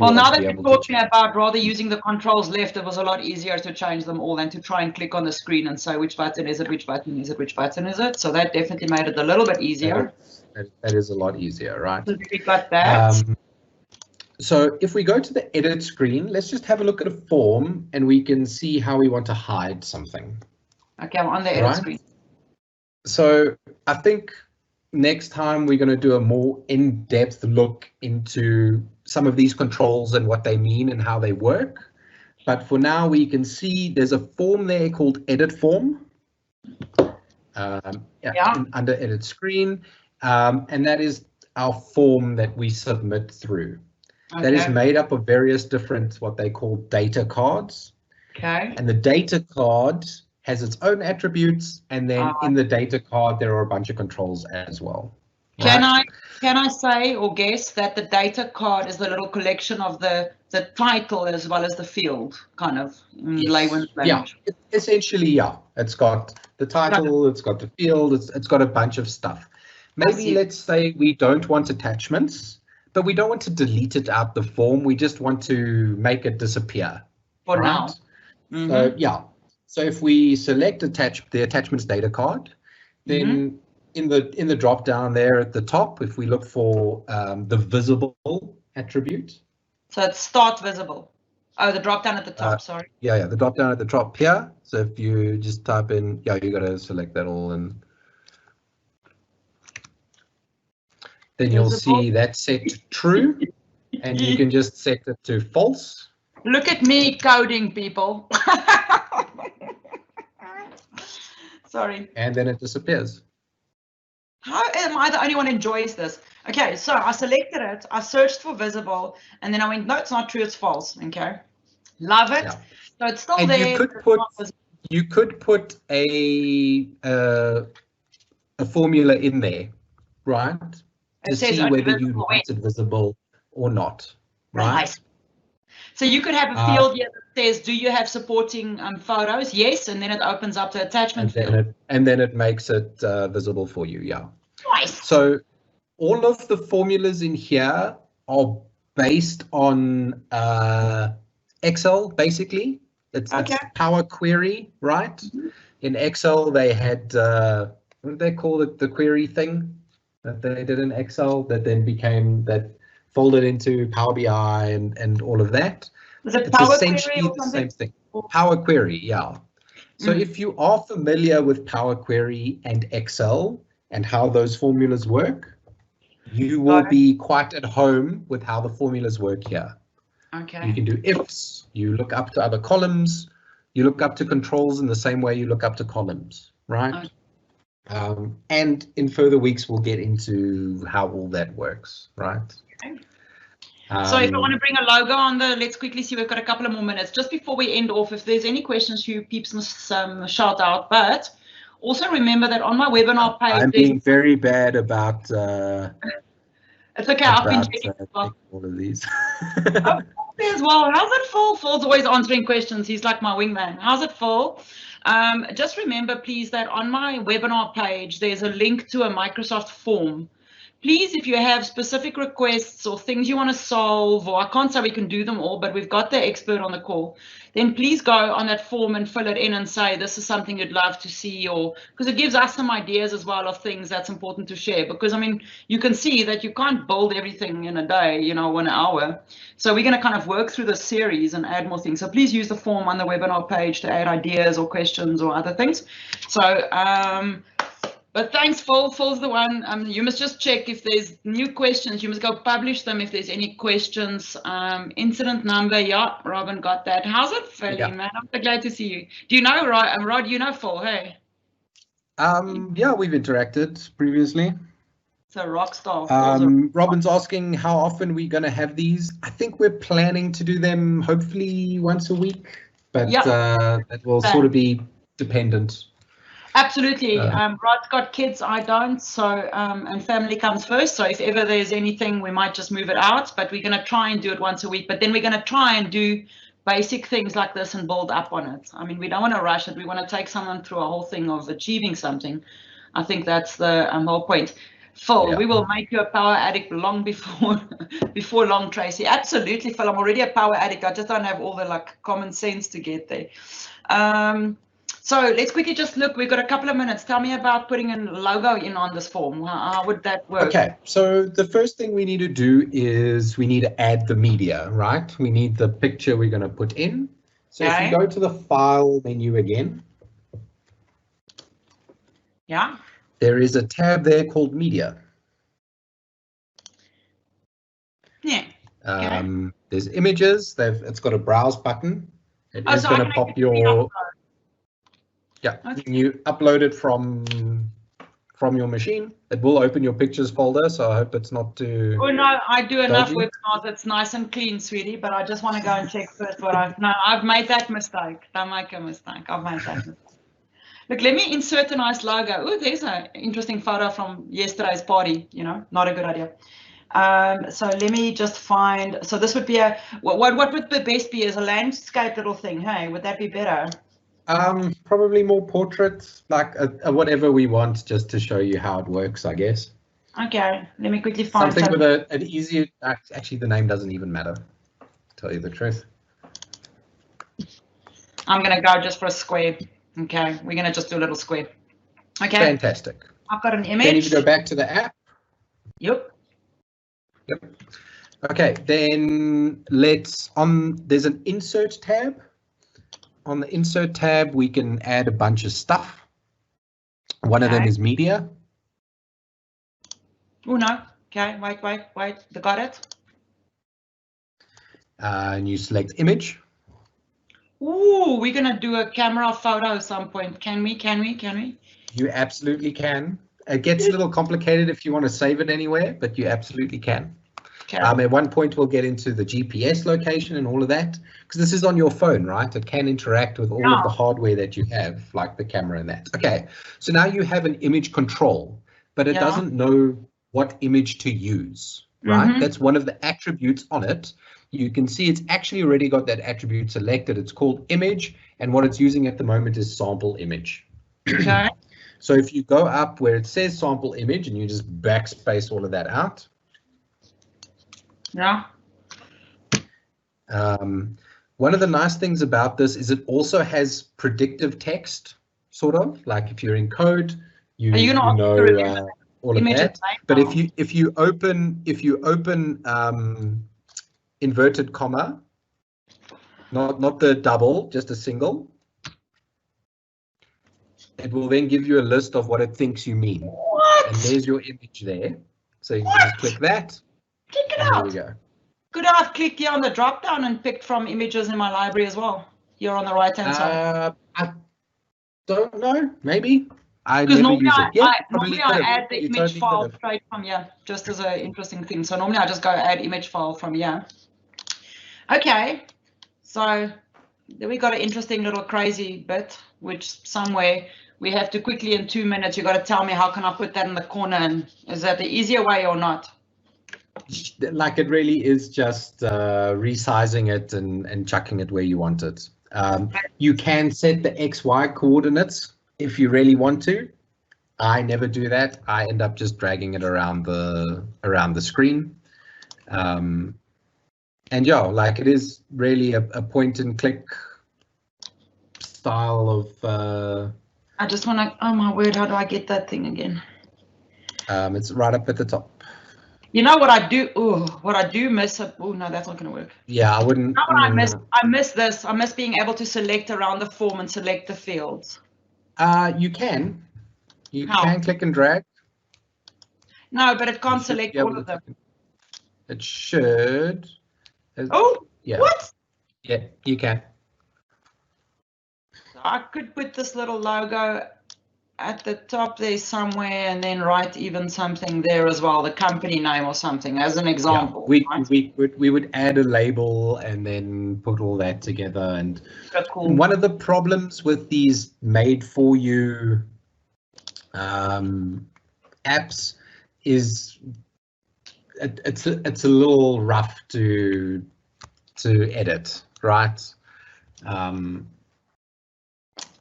Well, now that you're talking about rather using the controls left, it was a lot easier to change them all than to try and click on the screen and say which button is it, which button is it, which button is it. So that definitely made it a little bit easier. That is a lot easier, right? So we got that. So if we go to the edit screen, let's just have a look at a form and we can see how we want to hide something. Okay, I'm on the edit screen. So I think next time we're going to do a more in-depth look into some of these controls and what they mean and how they work. But for now, we can see there's a form there called edit form under edit screen. And that is our form that we submit through. Okay. That is made up of various different, what they call data cards. Okay. And the data card has its own attributes, and then in the data card there are a bunch of controls as well. Can I say or guess that the data card is the little collection of the title as well as the field, kind of layman's language? Yeah, essentially, it's got the title, it's got the field, it's got a bunch of stuff. Maybe let's say we don't want attachments, but we don't want to delete it out the form. We just want to make it disappear for now. So so if we select the attachments data card, then in the drop down there at the top, if we look for the visible attribute. So it's start visible. Oh, the drop down at the top, sorry. Yeah, the drop down at the top here. So if you just type in, you got to select that all, and then you'll see that's set to true, and you can just set it to false. Look at me coding, people. Sorry. And then it disappears. How am I the only one who enjoys this? Okay, so I selected it, I searched for visible, and then I went, no, it's not true, it's false. Okay, love it. So it's still there. You could put a formula in there, right? To see whether you want it visible or not. right? Nice. So you could have a field here that says, do you have supporting photos? Yes, and then it opens up the attachment field. And then it makes it visible for you, yeah. Nice. So all of the formulas in here are based on Excel, basically. It's Power Query, right? Mm-hmm. In Excel, they had, what did they call it? The query thing that they did in Excel that then became, that folded into Power BI and all of that. It's essentially the same thing. Power Query, yeah. So if you are familiar with Power Query and Excel and how those formulas work, you will be quite at home with how the formulas work here. Okay. You can do ifs, you look up to other columns, you look up to controls in the same way you look up to columns, right? Okay. And in further weeks, we'll get into how all that works, right? Okay. So if I want to bring a logo on the, let's quickly see, we've got a couple of more minutes. Just before we end off, if there's any questions, you peeps must shout out. But also remember that on my webinar page, I'm being very bad about it's okay, I've been checking all of these. As well. How's it, Phil? Phil's always answering questions. He's like my wingman. How's it, Phil? Just remember, please, that on my webinar page, there's a link to a Microsoft form. Please, if you have specific requests or things you want to solve, or I can't say we can do them all, but we've got the expert on the call, then please go on that form and fill it in and say, this is something you'd love to see, or because it gives us some ideas as well of things that's important to share. Because, I mean, you can see that you can't build everything in a day, you know, 1 hour. So we're going to kind of work through the series and add more things. So please use the form on the webinar page to add ideas or questions or other things. So, but thanks, Phil. Phil's the one. You must just check if there's new questions. You must go publish them if there's any questions. Incident number, yeah, Robin got that. How's it, Philly, man? I'm so glad to see you. Do you know Rod? You know Phil, hey? Yeah, we've interacted previously. So rock star. Robin's asking how often we're going to have these. I think we're planning to do them hopefully once a week, but that will sort of be dependent. Absolutely. Rod's got kids, I don't, so and family comes first. So if ever there's anything, we might just move it out, but we're going to try and do it once a week. But then we're going to try and do basic things like this and build up on it. I mean, we don't want to rush it. We want to take someone through a whole thing of achieving something. I think that's the whole point. Phil, we will make you a power addict long before long, Tracy. Absolutely, Phil. I'm already a power addict. I just don't have all the common sense to get there. So let's quickly just look. We've got a couple of minutes. Tell me about putting a logo in on this form. How would that work? Okay, so the first thing we need to do is we need to add the media, right? We need the picture we're going to put in. So if you go to the file menu again. Yeah. There is a tab there called media. Yeah. There's images. It's got a browse button. It is going to pop your. You upload it from your machine. It will open your pictures folder, so I hope it's not too. Oh no, I do enough webinars. It's nice and clean, sweetie. But I just want to go and check first what I've made that mistake. Don't make a mistake. I've made that mistake. Look, let me insert a nice logo. Oh, there's an interesting photo from yesterday's party. You know, not a good idea. So let me just find. So this would be a what would the best be as a landscape little thing? Hey, would that be better? Probably more portraits, like a whatever we want, just to show you how it works, I guess. Okay, let me quickly find something with an easier. Actually, the name doesn't even matter. To tell you the truth. I'm gonna go just for a square. Okay, we're gonna just do a little square. Okay. Fantastic. I've got an image. Then you need to go back to the app. Yep. Okay, then there's an insert tab. On the insert tab, we can add a bunch of stuff. One of them is media. Oh no. Okay, wait. Got it. And you select image. Ooh, we're gonna do a camera photo at some point. Can we? You absolutely can. It gets a little complicated if you want to save it anywhere, but you absolutely can. Okay. At one point, we'll get into the GPS location and all of that, because this is on your phone, right? It can interact with all of the hardware that you have, like the camera and that. Okay, so now you have an image control, but it doesn't know what image to use, right? That's one of the attributes on it, you can see it's actually already got that attribute selected. It's called image, and what it's using at the moment is sample image. Okay. So if you go up where it says sample image and you just backspace all of that out. Yeah. One of the nice things about this is it also has predictive text, sort of like if you're in code, you know all of that. But if you open inverted comma, not the double, just a single, it will then give you a list of what it thinks you mean. What? And there's your image there. So you can just click that. Click it and out. There we go. Could I have clicked here on the drop down and picked from images in my library as well? Here on the right hand side. I don't know. Maybe. I Because never normally use it. Yeah, normally I add the image file straight from here, just as an interesting thing. So normally I just go add image file from here. Okay, so then we got an interesting little crazy bit, which somewhere we have to quickly in 2 minutes. You got to tell me how can I put that in the corner, and is that the easier way or not? Like it really is just resizing it and chucking it where you want it. You can set the XY coordinates if you really want to. I never do that. I end up just dragging it around the screen. And yeah, like it is really a point and click style of. I just want to. Oh my word! How do I get that thing again? It's right up at the top. You know what I do? Oh, what I do miss. Oh no, that's not going to work. Yeah, I wouldn't. You know what I miss? I miss this. I miss being able to select around the form and select the fields. You can. You can click and drag. No, but it can't select all of them. It should. Oh, yeah. What? Yeah, you can. So I could put this little logo at the top there somewhere and then write even something there as well, the company name or something as an example. Yeah, we would add a label and then put all that together. And cool. One of the problems with these made for you apps is it's a little rough to edit, right?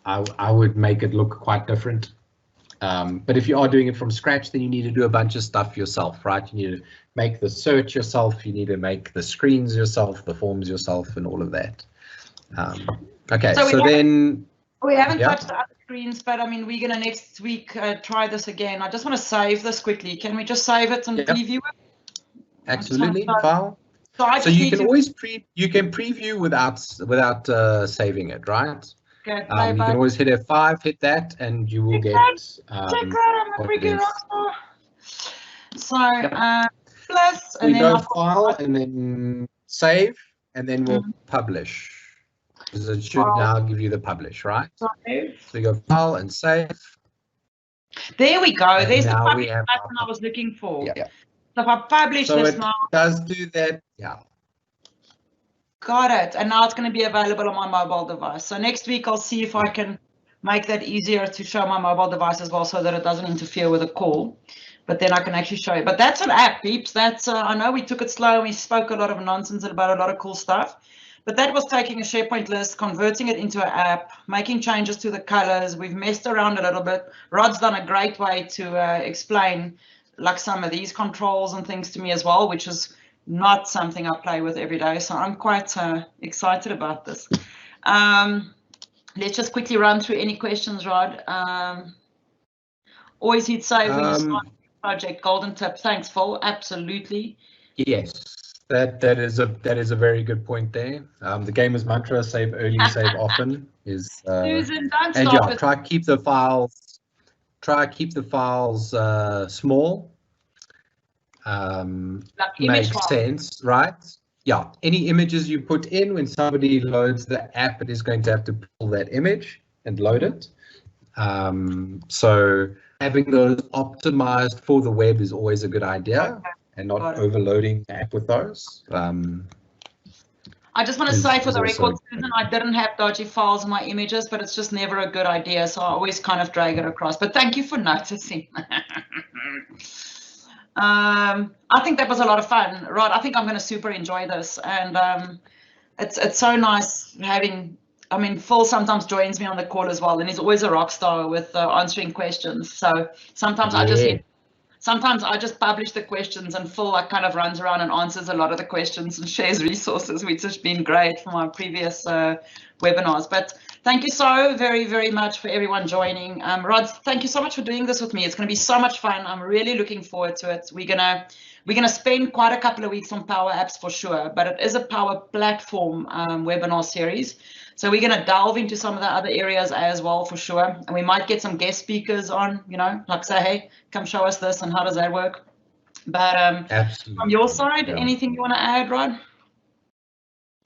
I would make it look quite different. But if you are doing it from scratch, then you need to do a bunch of stuff yourself, right? You need to make the search yourself, you need to make the screens yourself, the forms yourself, and all of that. Okay, so then we haven't touched the other screens, but I mean, we're gonna next week try this again. I just want to save this quickly. Can we just save it and preview it? Absolutely, file. So you can always preview without saving it, right? Okay, you can always hit F5, hit that, and you will get. I'm a freaking rockstar. So plus, and we then go file and then save, and then we'll publish. Because it should now give you the publish, right? Save. So you go file and save. There we go. And there's the publish button I was looking for. Yeah. So if I publish this now. So it does do that. Yeah. Got it. And now it's going to be available on my mobile device. So next week I'll see if I can make that easier to show my mobile device as well, so that it doesn't interfere with a call. But then I can actually show you. But that's an app, peeps. That's I know we took it slow and we spoke a lot of nonsense about a lot of cool stuff. But that was taking a SharePoint list, converting it into an app, making changes to the colors. We've messed around a little bit. Rod's done a great way to explain like some of these controls and things to me as well, which is not something I play with every day. So I'm quite excited about this. Let's just quickly run through any questions, Rod. Always hit save when you start a project. Golden tip. Thanks, Phil. Absolutely. Yes. That is a very good point there. The gamer's mantra, save early, save often, is Susan, don't and stop try to keep the files small. Makes sense, right? Yeah. Any images you put in, when somebody loads the app, it is going to have to pull that image and load it. So having those optimized for the web is always a good idea. And not overloading the app with those. I just want to say for the record, Susan, I didn't have dodgy files in my images, but it's just never a good idea. So I always kind of drag it across. But thank you for noticing. I think that was a lot of fun, Rod. I think I'm going to super enjoy this, and it's so nice having. I mean, Phil sometimes joins me on the call as well, and he's always a rock star with answering questions. So sometimes I just publish the questions, and Phil like kind of runs around and answers a lot of the questions and shares resources, which has been great for my previous webinars. But thank you so very much for everyone joining. Rod, thank you so much for doing this with me. It's going to be so much fun. I'm really looking forward to it. We're gonna spend quite a couple of weeks on Power Apps for sure, but it is a Power Platform webinar series. So we're going to delve into some of the other areas as well for sure. And we might get some guest speakers on, you know, like say, hey, come show us this and how does that work? But from your side, anything you want to add, Rod?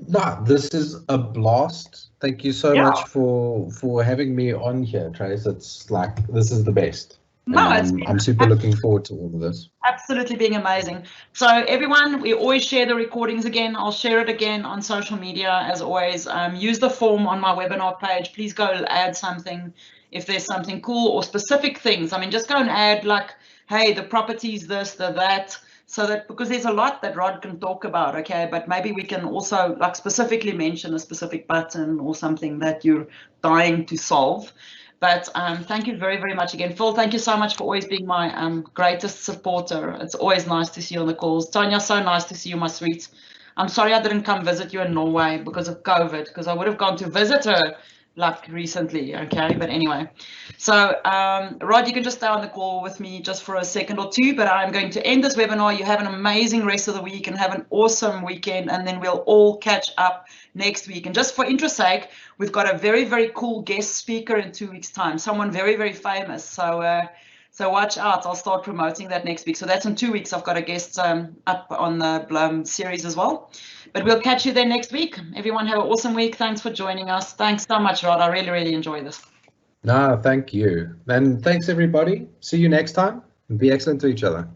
No, this is a blast. Thank you so much for having me on here, Trace. It's like, this is the best. No, I'm super looking forward to all of this. Absolutely being amazing. So everyone, we always share the recordings again. I'll share it again on social media as always. Use the form on my webinar page. Please go add something if there's something cool or specific things. I mean, just go and add like, hey, the properties, this, the that, so that because there's a lot that Rod can talk about, okay, but maybe we can also like specifically mention a specific button or something that you're dying to solve. But thank you very much again. Phil, thank you so much for always being my greatest supporter. It's always nice to see you on the calls. Tanya, so nice to see you, my sweet. I'm sorry I didn't come visit you in Norway because of COVID, because I would have gone to visit her like recently, okay? But anyway, so Rod, you can just stay on the call with me just for a second or two, but I'm going to end this webinar. You have an amazing rest of the week and have an awesome weekend, and then we'll all catch up next week. And just for interest sake, we've got a very cool guest speaker in 2 weeks' time, someone very famous. So watch out. I'll start promoting that next week. So that's in 2 weeks. I've got a guest up on the series as well. But we'll catch you there next week. Everyone have an awesome week. Thanks for joining us. Thanks so much, Rod. I really enjoy this. No, thank you. And thanks, everybody. See you next time. And be excellent to each other.